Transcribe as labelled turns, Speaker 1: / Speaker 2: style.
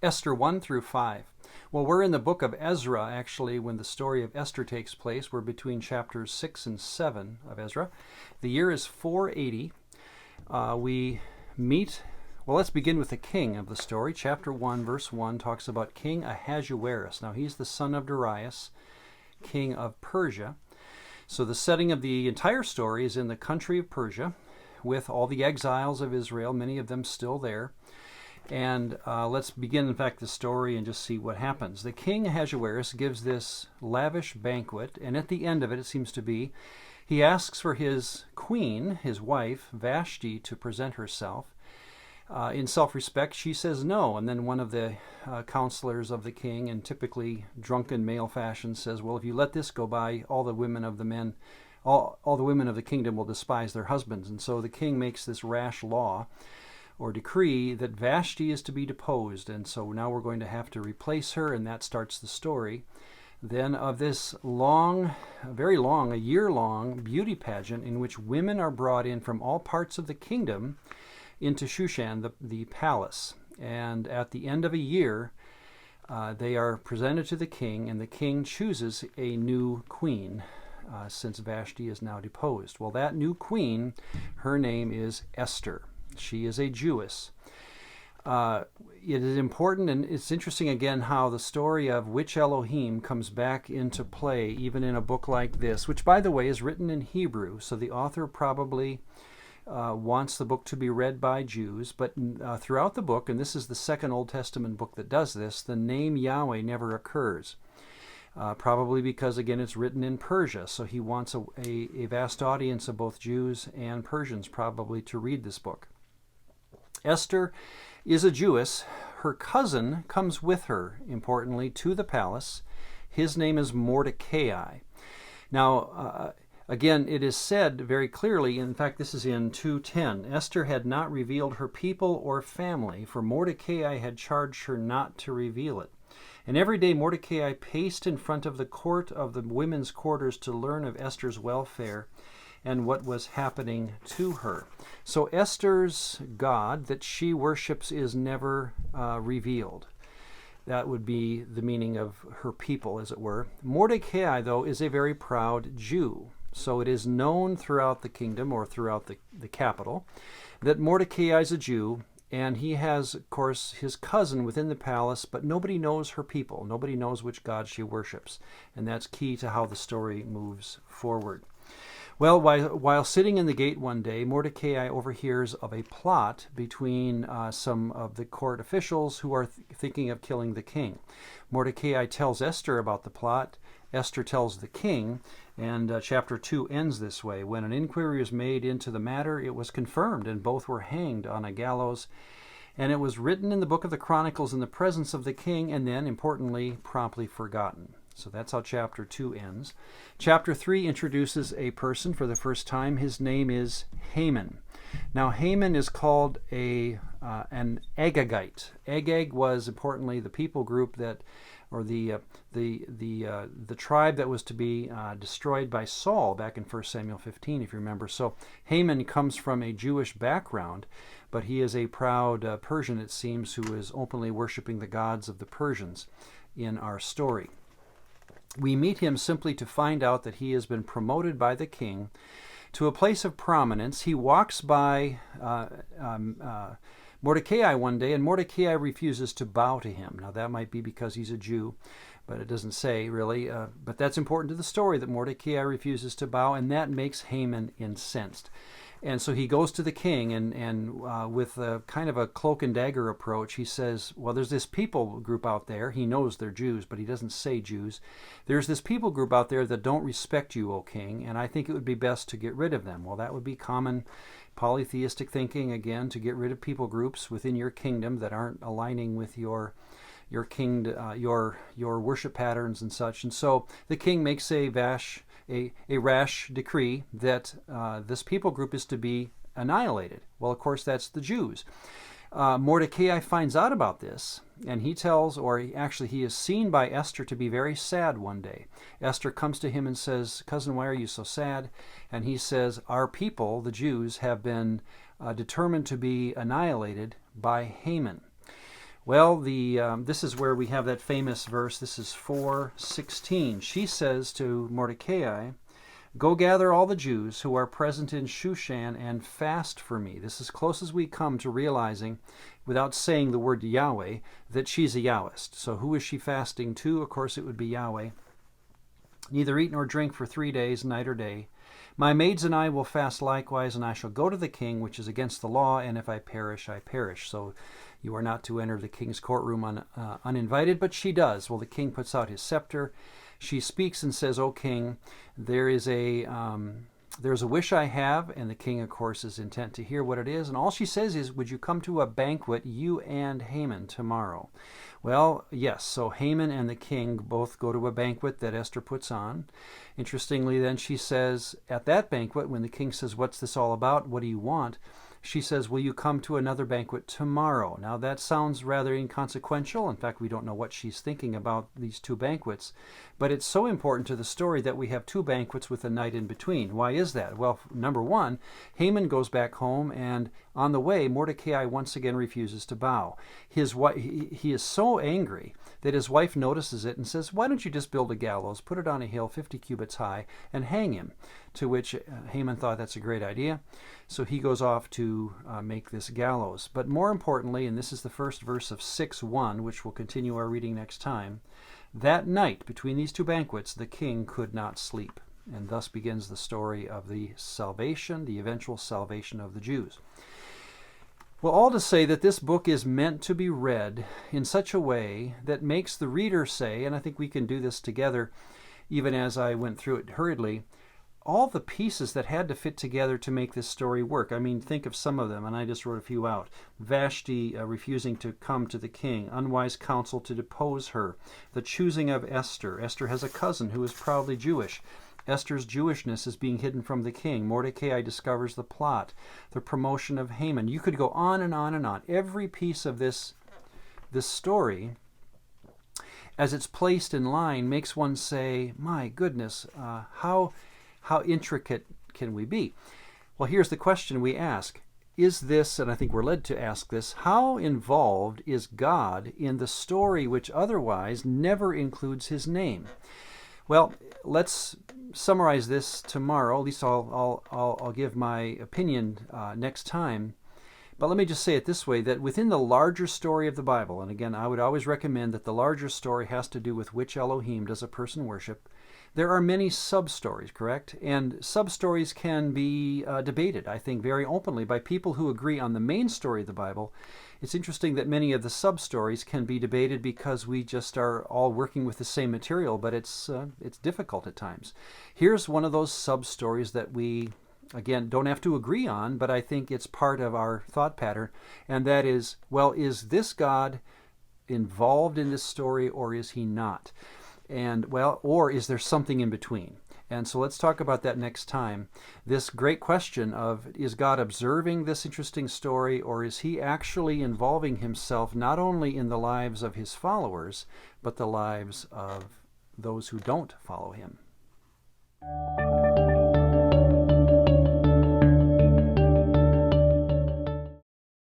Speaker 1: Esther 1 through 5. Well, we're in the book of Ezra, actually, when the story of Esther takes place. We're between chapters 6 and 7 of Ezra. The year is 480. We meet, well, let's begin with the king of the story. Chapter 1, verse 1 talks about King Ahasuerus. Now, he's the son of Darius, king of Persia. So the setting of the entire story is in the country of Persia, with all the exiles of Israel, many of them still there. And let's begin, in fact, the story and just see what happens. The king Ahasuerus gives this lavish banquet, and at the end of it, it seems to be, he asks for his queen, his wife, Vashti, to present herself. In self-respect, she says no, and then one of the counselors of the king, in typically drunken male fashion, says, well, if you let this go by, all the women of the men, all the women of the kingdom will despise their husbands. And so the king makes this rash law or decree that Vashti is to be deposed, and so now we're going to have to replace her, and that starts the story then of this long, very long, a year-long beauty pageant in which women are brought in from all parts of the kingdom into Shushan, the palace. And at the end of a year, they are presented to the king, and the king chooses a new queen, since Vashti is now deposed. Well, that new queen, her name is Esther. She is a Jewess. It is important, and it's interesting again how the story of which Elohim comes back into play even in a book like this, which, by the way, is written in Hebrew, so the author probably wants the book to be read by Jews, but throughout the book, and this is the second Old Testament book that does this, the name Yahweh never occurs. Probably because, again, it's written in Persia, so he wants a vast audience of both Jews and Persians probably to read this book. Esther is a Jewess. Her cousin comes with her, importantly, to the palace. His name is Mordecai. Now, again, it is said very clearly, in fact, this is in 2:10, Esther had not revealed her people or family, for Mordecai had charged her not to reveal it. And every day Mordecai paced in front of the court of the women's quarters to learn of Esther's welfare and what was happening to her. So Esther's God that she worships is never revealed. That would be the meaning of her people, as it were. Mordecai, though, is a very proud Jew. So it is known throughout the kingdom, or throughout the capital, that Mordecai is a Jew, and he has, of course, his cousin within the palace, but nobody knows her people. Nobody knows which God she worships. And that's key to how the story moves forward. Well, while sitting in the gate one day, Mordecai overhears of a plot between some of the court officials who are thinking of killing the king. Mordecai tells Esther about the plot. Esther tells the king, and chapter 2 ends this way. When an inquiry was made into the matter, it was confirmed, and both were hanged on a gallows. And it was written in the book of the Chronicles in the presence of the king, and then, importantly, promptly forgotten. So that's how chapter 2 ends. Chapter 3 introduces a person for the first time. His name is Haman. Now, Haman is called an Agagite. Agag was, importantly, the people group that, or the tribe that was to be destroyed by Saul back in 1 Samuel 15, if you remember. So Haman comes from a Jewish background, but he is a proud Persian, it seems, who is openly worshiping the gods of the Persians in our story. We meet him simply to find out that he has been promoted by the king to a place of prominence. He walks by Mordecai one day, and Mordecai refuses to bow to him. Now, that might be because he's a Jew, but it doesn't say, really. But that's important to the story, that Mordecai refuses to bow, and that makes Haman incensed. And so he goes to the king, and with a kind of a cloak and dagger approach, he says, well, there's this people group out there. He knows they're Jews, but he doesn't say Jews. There's this people group out there that don't respect you, O king, and I think it would be best to get rid of them. Well, that would be common polytheistic thinking, again, to get rid of people groups within your kingdom that aren't aligning with your worship patterns and such. And so the king makes a rash decree that this people group is to be annihilated. Well, of course, that's the Jews. Mordecai finds out about this, and he is seen by Esther to be very sad one day. Esther comes to him and says, "Cousin, why are you so sad?" And he says, "Our people, the Jews, have been determined to be annihilated by Haman." Well, this is where we have that famous verse. This is 4:16. She says to Mordecai, "Go gather all the Jews who are present in Shushan and fast for me." This is close as we come to realizing, without saying the word Yahweh, that she's a Yahwist. So who is she fasting to? Of course, it would be Yahweh. "Neither eat nor drink for 3 days, night or day. My maids and I will fast likewise, and I shall go to the king, which is against the law, and if I perish, I perish." So you are not to enter the king's courtroom uninvited, but she does. Well, the king puts out his scepter. She speaks and says, "O king, there's a wish I have," and the king, of course, is intent to hear what it is. And all she says is, "Would you come to a banquet, you and Haman, tomorrow?" Well, yes, so Haman and the king both go to a banquet that Esther puts on. Interestingly, then she says, at that banquet, when the king says, "What's this all about? What do you want?" she says, "Will you come to another banquet tomorrow?" Now that sounds rather inconsequential. In fact, we don't know what she's thinking about these two banquets. But it's so important to the story that we have two banquets with a night in between. Why is that? Well, number one, Haman goes back home, and on the way, Mordecai once again refuses to bow. He is so angry that his wife notices it and says, "Why don't you just build a gallows, put it on a hill 50 cubits high, and hang him?" To which Haman thought that's a great idea. So he goes off to make this gallows. But more importantly, and this is the first verse of 6:1, which we'll continue our reading next time, that night between these two banquets, the king could not sleep. And thus begins the story of the salvation, the eventual salvation of the Jews. Well, all to say that this book is meant to be read in such a way that makes the reader say, and I think we can do this together, even as I went through it hurriedly, all the pieces that had to fit together to make this story work. I mean, think of some of them, and I just wrote a few out. Vashti refusing to come to the king, unwise counsel to depose her, the choosing of Esther. Esther has a cousin who is proudly Jewish. Esther's Jewishness is being hidden from the king. Mordecai discovers the plot, the promotion of Haman. You could go on and on and on. Every piece of this story, as it's placed in line, makes one say, "My goodness, how intricate can we be?" Well, here's the question we ask. Is this, and I think we're led to ask this, how involved is God in the story which otherwise never includes his name? Well, let's summarize this tomorrow. At least I'll give my opinion next time. But let me just say it this way, that within the larger story of the Bible, and again, I would always recommend that the larger story has to do with which Elohim does a person worship, there are many sub-stories, correct? And sub-stories can be debated, I think, very openly by people who agree on the main story of the Bible. It's interesting that many of the sub-stories can be debated because we just are all working with the same material, but it's difficult at times. Here's one of those sub-stories that we, again, don't have to agree on, but I think it's part of our thought pattern, and that is, well, is this God involved in this story or is he not? And, well, or is there something in between? And so let's talk about that next time. This great question of, is God observing this interesting story, or is he actually involving himself not only in the lives of his followers, but the lives of those who don't follow him?